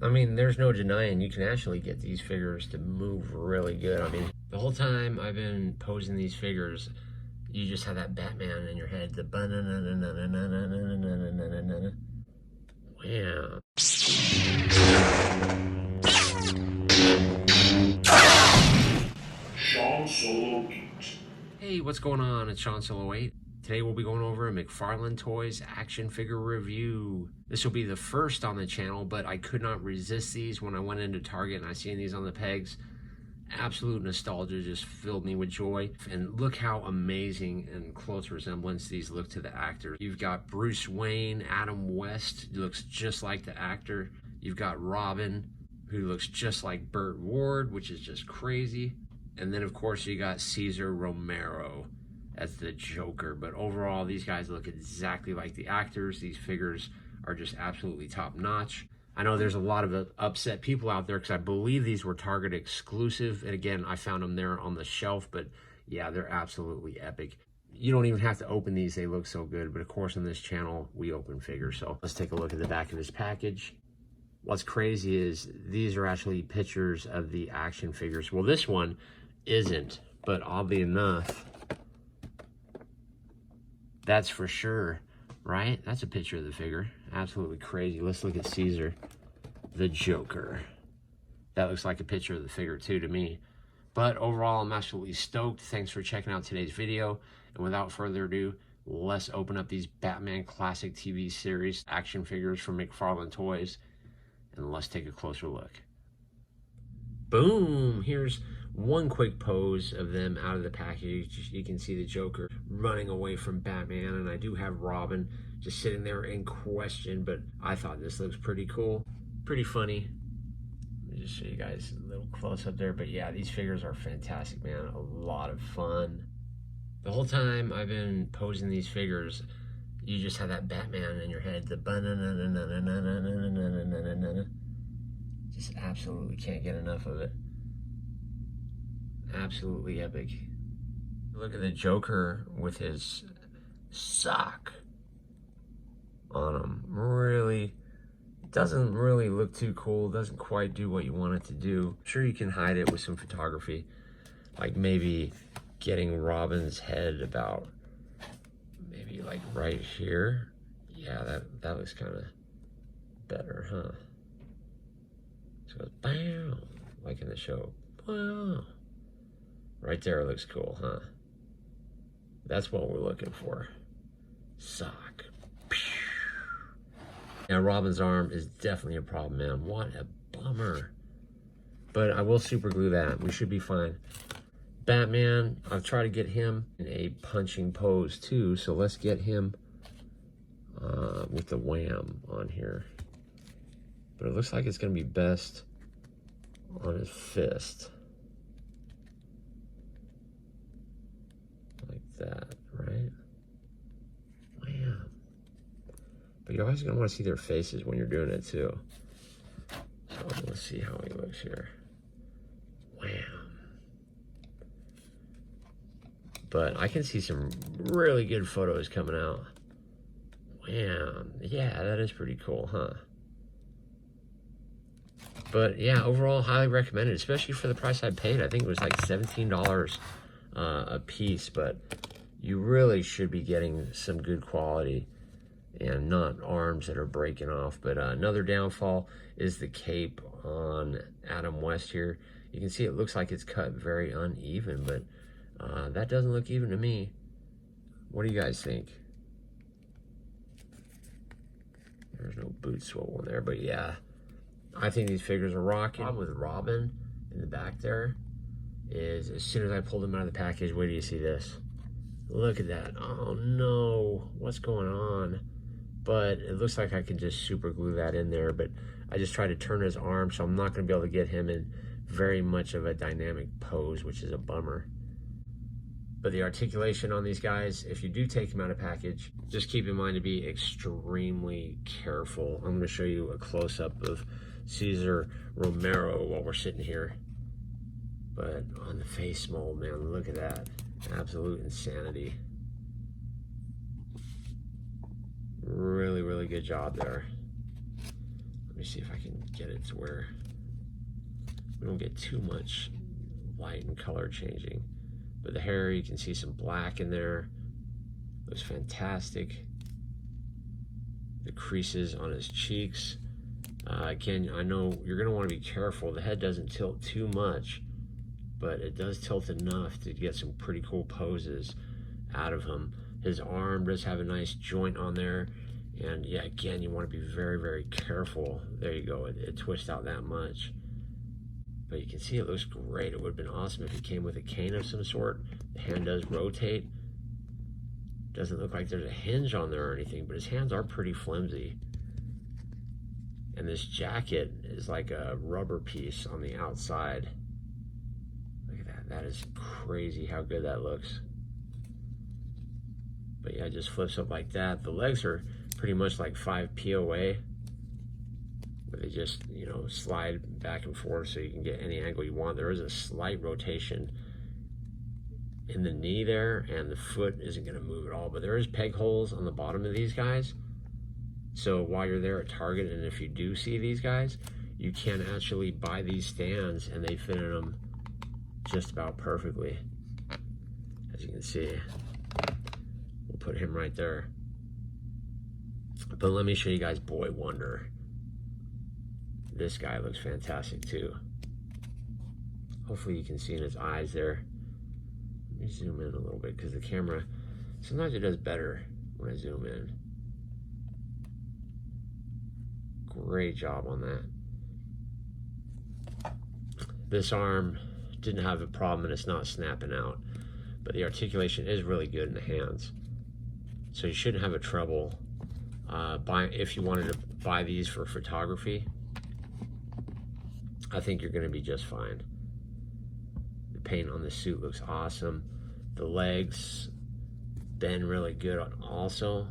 I mean, there's no denying you can actually get these figures to move really good. I mean, the whole time I've been posing these figures, you just have that Batman in your head. The wow. Sean Solo Geek. Hey, what's going on? It's Sean Solo 8. Today we'll be going over a McFarlane Toys action figure review. This will be the first on the channel, but I could not resist these when I went into Target and I seen these on the pegs. Absolute nostalgia just filled me with joy. And look how amazing and close resemblance these look to the actors. You've got Bruce Wayne, Adam West, who looks just like the actor. You've got Robin, who looks just like Burt Ward, which is just crazy. And then of course you got Cesar Romero as the Joker. But overall, these guys look exactly like the actors. These figures are just absolutely top notch. I know there's a lot of upset people out there because I believe these were Target exclusive. And again, I found them there on the shelf, but yeah, they're absolutely epic. You don't even have to open these, they look so good. But of course on this channel, we open figures. So let's take a look at the back of this package. What's crazy is these are actually pictures of the action figures. Well, this one isn't, but oddly enough, that's for sure, right? That's a picture of the figure. Absolutely crazy. Let's look at Caesar, the Joker. That looks like a picture of the figure too to me. But overall, I'm absolutely stoked. Thanks for checking out today's video. And without further ado, let's open up these Batman Classic TV series action figures from McFarlane Toys, and let's take a closer look. Boom! Here's one quick pose of them out of the package. You can see the Joker running away from Batman, and I do have Robin just sitting there in question, but I thought this looks pretty cool, pretty funny. Let me just show you guys a little close up there, but yeah, these figures are fantastic, man. A lot of fun. The whole time I've been posing these figures, you just have that Batman in your head. The just absolutely can't get enough of it. Absolutely epic. Look at the Joker with his sock on him. Really doesn't really look too cool. Doesn't quite do what you want it to do. Sure, you can hide it with some photography, like maybe getting Robin's head about maybe like right here. Yeah, that looks kind of better, huh? So it goes bam, like in the show. Wow. Right there looks cool, huh? That's what we're looking for. Sock. Now, Robin's arm is definitely a problem, man. What a bummer. But I will super glue that. We should be fine. Batman, I've tried to get him in a punching pose too, so let's get him with the wham on here. But it looks like it's going to be best on his fist. Like that, right? Wham. But you're always going to want to see their faces when you're doing it too. So let's see how he looks here. Wham. But I can see some really good photos coming out. Wham. Yeah, that is pretty cool, huh? But yeah, overall, highly recommended, especially for the price I paid. I think it was like $17 a piece, but you really should be getting some good quality and not arms that are breaking off. But another downfall is the cape on Adam West here. You can see it looks like it's cut very uneven, but that doesn't look even to me. What do you guys think? There's no boot swivel in there, but yeah, I think these figures are rocking. The problem with Robin in the back there is as soon as I pulled him out of the package, wait till you see this. Look at that. Oh no, what's going on? But it looks like I can just super glue that in there, but I just tried to turn his arm, so I'm not gonna be able to get him in very much of a dynamic pose, which is a bummer. But the articulation on these guys, if you do take them out of package, just keep in mind to be extremely careful. I'm gonna show you a close-up of Cesar Romero while we're sitting here. But on the face mold, man, look at that. Absolute insanity. Really, really good job there. Let me see if I can get it to where we don't get too much light and color changing. But the hair, you can see some black in there. Looks fantastic. The creases on his cheeks. Again, I know you're going to want to be careful. The head doesn't tilt too much, but it does tilt enough to get some pretty cool poses out of him. His arm does have a nice joint on there. And yeah, again, you want to be very, very careful. There you go. It twists out that much. But you can see it looks great. It would have been awesome if he came with a cane of some sort. The hand does rotate. Doesn't look like there's a hinge on there or anything, but his hands are pretty flimsy. And this jacket is like a rubber piece on the outside. Look at that. That is crazy how good that looks. But yeah, it just flips up like that. The legs are pretty much like 5 POA, where they just, you know, slide back and forth so you can get any angle you want. There is a slight rotation in the knee there, and the foot isn't going to move at all, but there is peg holes on the bottom of these guys. So while you're there at Target, and if you do see these guys, you can actually buy these stands, and they fit in them just about perfectly. As you can see, we'll put him right there. But let me show you guys Boy Wonder. This guy looks fantastic too. Hopefully you can see in his eyes there. Let me zoom in a little bit, because the camera, sometimes it does better when I zoom in. Great job on that. This arm didn't have a problem and it's not snapping out, but the articulation is really good in the hands. So you shouldn't have a trouble if you wanted to buy these for photography. I think you're going to be just fine. The paint on the suit looks awesome. The legs bend really good also.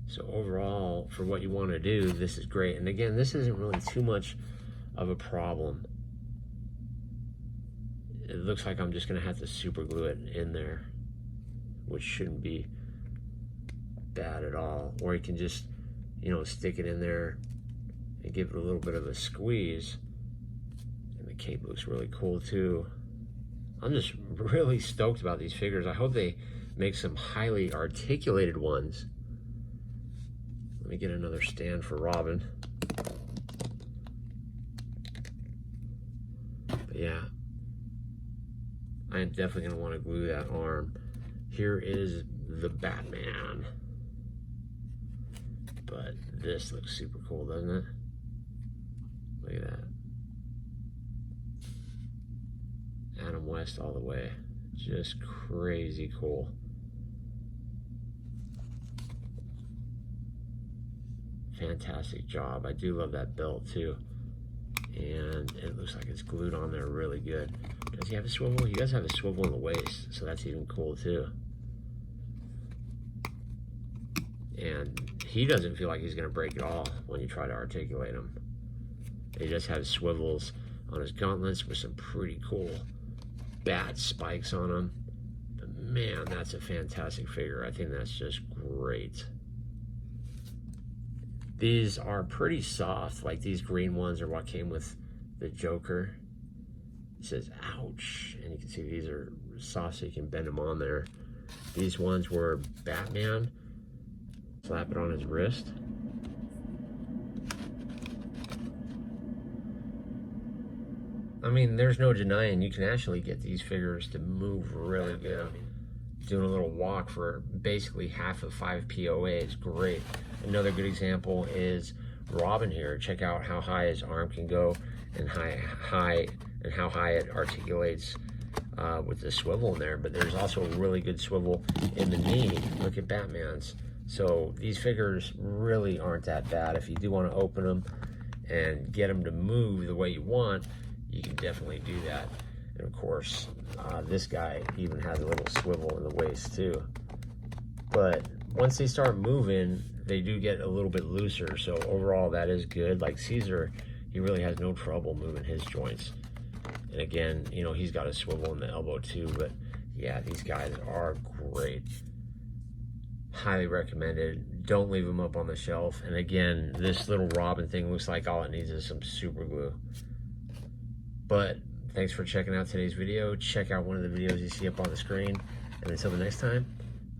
So overall, for what you want to do, this is great. And again, this isn't really too much of a problem. It looks like I'm just going to have to super glue it in there, which shouldn't be bad at all. Or you can just, you know, stick it in there and give it a little bit of a squeeze. And the cape looks really cool too. I'm just really stoked about these figures. I hope they make some highly articulated ones. Let me get another stand for Robin. But yeah, I am definitely going to want to glue that arm. Here is the Batman. But this looks super cool, doesn't it? Look at that. Adam West all the way. Just crazy cool. Fantastic job. I do love that belt too. And it looks like it's glued on there really good. Does he have a swivel? He does have a swivel in the waist, so that's even cool too. And he doesn't feel like he's going to break at all when you try to articulate him. He just has swivels on his gauntlets with some pretty cool bat spikes on them. But man, that's a fantastic figure. I think that's just great. These are pretty soft, like these green ones are what came with the Joker. It says ouch, and you can see these are soft so you can bend them on there. These ones were Batman. Slap it on his wrist. I mean, there's no denying you can actually get these figures to move really good. Doing a little walk for basically half of 5 POA is great. Another good example is Robin here. Check out how high his arm can go and how high it articulates with the swivel in there. But there's also a really good swivel in the knee. Look at Batman's. So these figures really aren't that bad. If you do want to open them and get them to move the way you want, you can definitely do that. And of course, this guy even has a little swivel in the waist too. But once they start moving, they do get a little bit looser. So overall, that is good. Like Caesar, he really has no trouble moving his joints. And again, you know, he's got a swivel in the elbow too. But yeah, these guys are great. Highly recommended. Don't leave them up on the shelf. And again, this little Robin thing looks like all it needs is some super glue. But thanks for checking out today's video. Check out one of the videos you see up on the screen. And until the next time,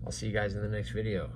I'll see you guys in the next video.